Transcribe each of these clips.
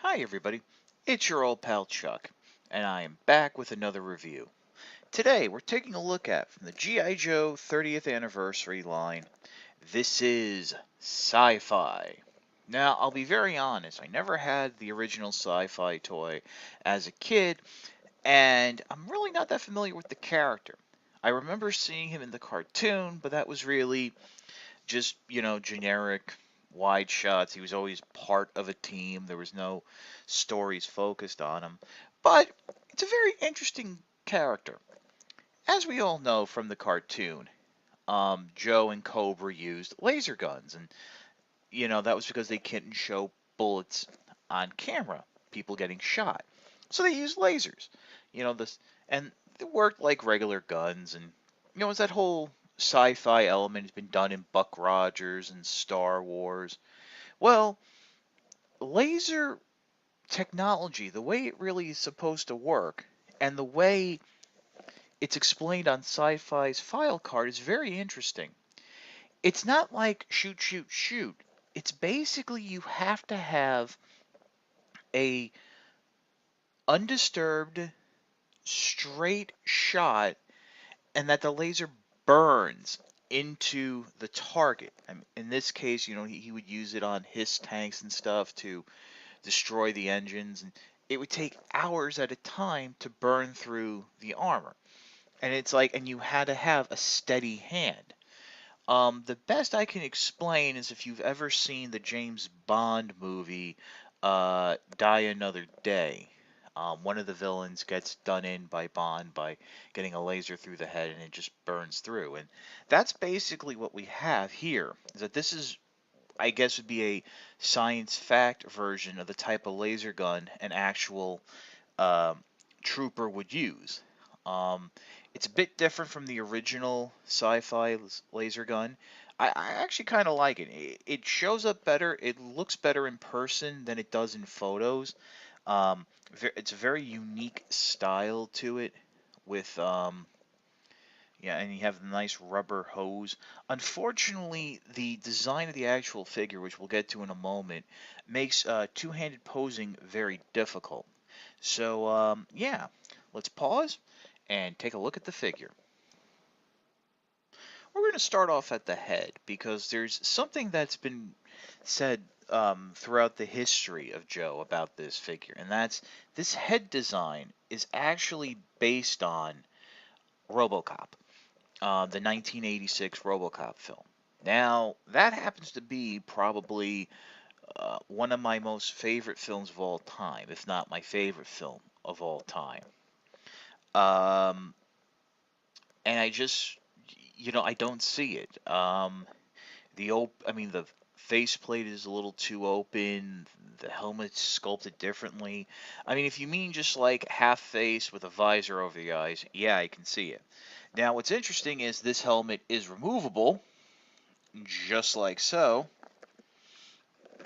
Hi everybody, it's your old pal Chuck, and I am back with another review. Today we're taking a look at, from the G.I. Joe 30th anniversary line, this is Sci-Fi. Now, I'll be very honest, I never had the original Sci-Fi toy as a kid, and I'm really not that familiar with the character. I remember seeing him in the cartoon, but that was really just, generic wide shots. He was always part of a team. There was no stories focused on him. But it's a very interesting character. As we all know from the cartoon, Joe and Cobra used laser guns. And, that was because they couldn't show bullets on camera, people getting shot. So they used lasers. This, and it worked like regular guns. And, it's that whole sci-fi element has been done in Buck Rogers and Star Wars. Well, laser technology, the way it really is supposed to work, and the way it's explained on Sci-Fi's file card is very interesting. It's not like shoot, shoot, shoot. It's basically you have to have a undisturbed, straight shot, and that the laser burns into the target. I mean, in this case, he would use it on his tanks and stuff to destroy the engines, and it would take hours at a time to burn through the armor. And it's like, and you had to have a steady hand. The best I can explain is if you've ever seen the James Bond movie, Die Another Day. One of the villains gets done in by Bond by getting a laser through the head and it just burns through. And that's basically what we have here, is that this is, I guess, would be a science fact version of the type of laser gun an actual uh, trooper would use. Um, it's a bit different from the original sci-fi laser gun. I actually kind of like it. It shows up better. It looks better in person than it does in photos. It's a very unique style to it with yeah, and you have the nice rubber hose. Unfortunately, the design of the actual figure, which we'll get to in a moment, makes two-handed posing very difficult. So, yeah, let's pause and take a look at the figure. We're going to start off at the head because there's something that's been said throughout the history of Joe about this figure, and that's this head design is actually based on RoboCop, the 1986 RoboCop film. Now, that happens to be probably one of my most favorite films of all time, if not my favorite film of all time. Um, and I just, I don't see it. I mean, the faceplate is a little too open. The helmet's sculpted differently. I mean, if you mean just like half face with a visor over the eyes, yeah, I can see it. Now, what's interesting is this helmet is removable, just like so,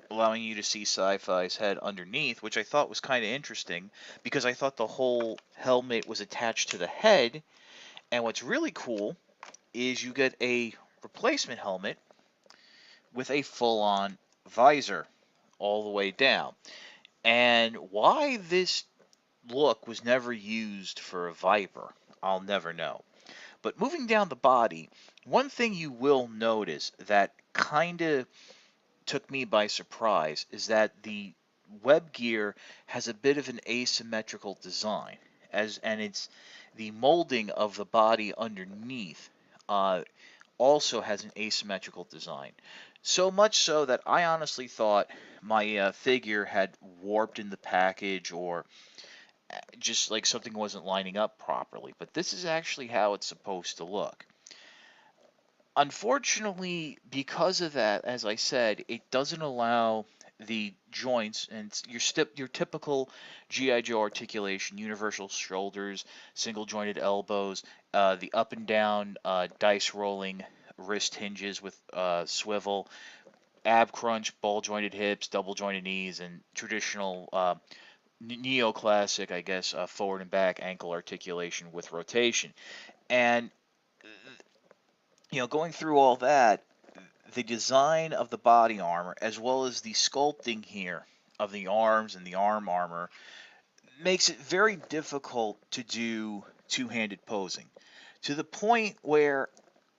allowing you to see Sci-Fi's head underneath, which I thought was kind of interesting because I thought the whole helmet was attached to the head. And what's really cool is you get a replacement helmet with a full-on visor all the way down. And why this look was never used for a Viper, I'll never know. But moving down the body, one thing you will notice that kind of took me by surprise is that the web gear has a bit of an asymmetrical design, and it's the molding of the body underneath also has an asymmetrical design. So much so that I honestly thought my figure had warped in the package, or just like something wasn't lining up properly. But this is actually how it's supposed to look. Unfortunately, because of that, as I said, it doesn't allow the joints, and your typical GI Joe articulation: universal shoulders, single jointed elbows, the up and down dice rolling wrist hinges with swivel, ab crunch, ball jointed hips, double jointed knees, and traditional neoclassic, I guess, forward and back ankle articulation with rotation. And going through all that, the design of the body armor, as well as the sculpting here, of the arms and the arm armor makes it very difficult to do two-handed posing, to the point where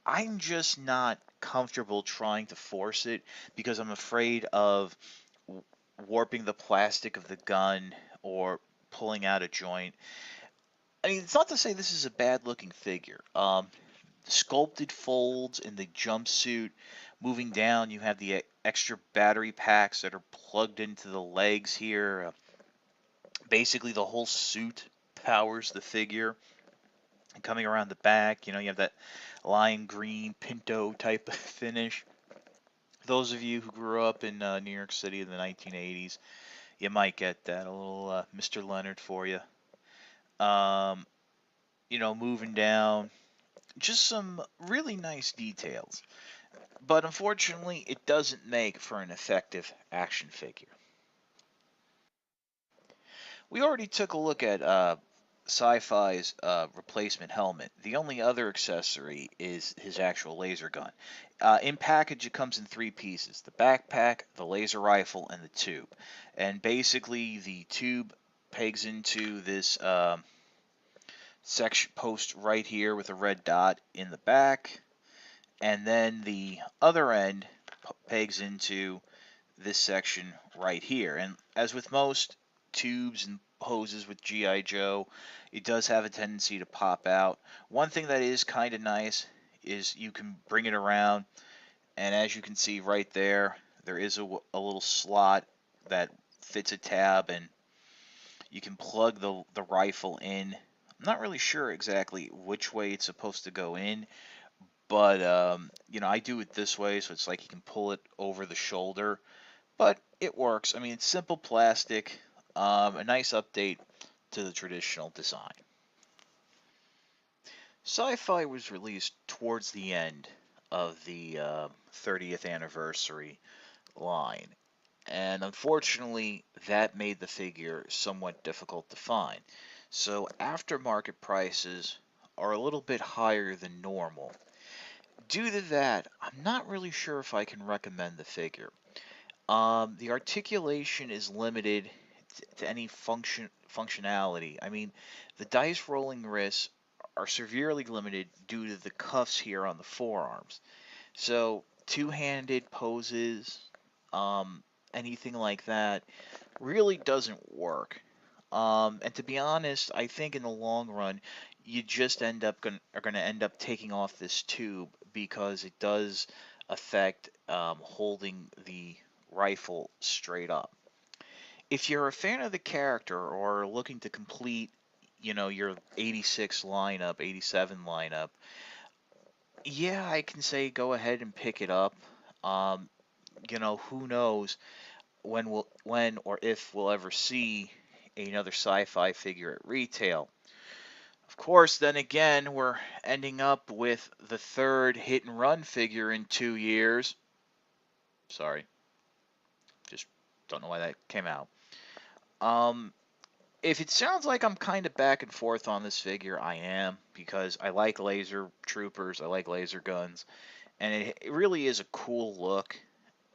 I'm just not comfortable trying to force it because I'm afraid of warping the plastic of the gun or pulling out a joint. I mean, it's not to say this is a bad looking figure. Sculpted folds in the jumpsuit. Moving down, you have the extra battery packs that are plugged into the legs here. Basically, the whole suit powers the figure. And coming around the back, you have that lime green Pinto type of finish. Those of you who grew up in New York City in the 1980s, you might get that. A little Mr. Leonard for you. Um, moving down, just some really nice details. But unfortunately, it doesn't make for an effective action figure. We already took a look at Sci-Fi's replacement helmet. The only other accessory is his actual laser gun. In package, it comes in three pieces: the backpack, the laser rifle, and the tube. And basically, the tube pegs into this section post right here with a red dot in the back, and then the other end pegs into this section right here. And as with most tubes and hoses with G.I. Joe, it does have a tendency to pop out. One thing that is kind of nice is you can bring it around, and as you can see right there, there is a little slot that fits a tab, and you can plug the rifle in. I'm not really sure exactly which way it's supposed to go in, but I do it this way, so it's like you can pull it over the shoulder, but it works. I mean, it's simple plastic, a nice update to the traditional design. Sci-Fi was released towards the end of the 30th anniversary line, and unfortunately, that made the figure somewhat difficult to find. So aftermarket prices are a little bit higher than normal. Due to that, I'm not really sure if I can recommend the figure. The articulation is limited to any functionality. I mean, the dice rolling wrists are severely limited due to the cuffs here on the forearms. So two-handed poses, anything like that, really doesn't work. And to be honest, I think in the long run, you just are gonna end up taking off this tube because it does affect holding the rifle straight up. If you're a fan of the character or looking to complete, your 86 lineup, 87 lineup, yeah, I can say go ahead and pick it up. Um, who knows when or if we'll ever see another sci-fi figure at retail. Of course, then again, we're ending up with the third hit and run figure in 2 years. Sorry, just don't know why that came out. Um, if it sounds like I'm kind of back and forth on this figure, I am, because I like laser troopers, I like laser guns, and it really is a cool look,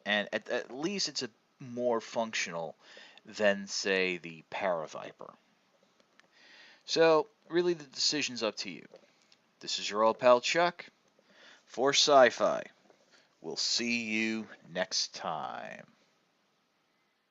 and at least it's a more functional than, say, the Paraviper. So, really, the decision's up to you. This is your old pal Chuck for Sci-Fi. We'll see you next time.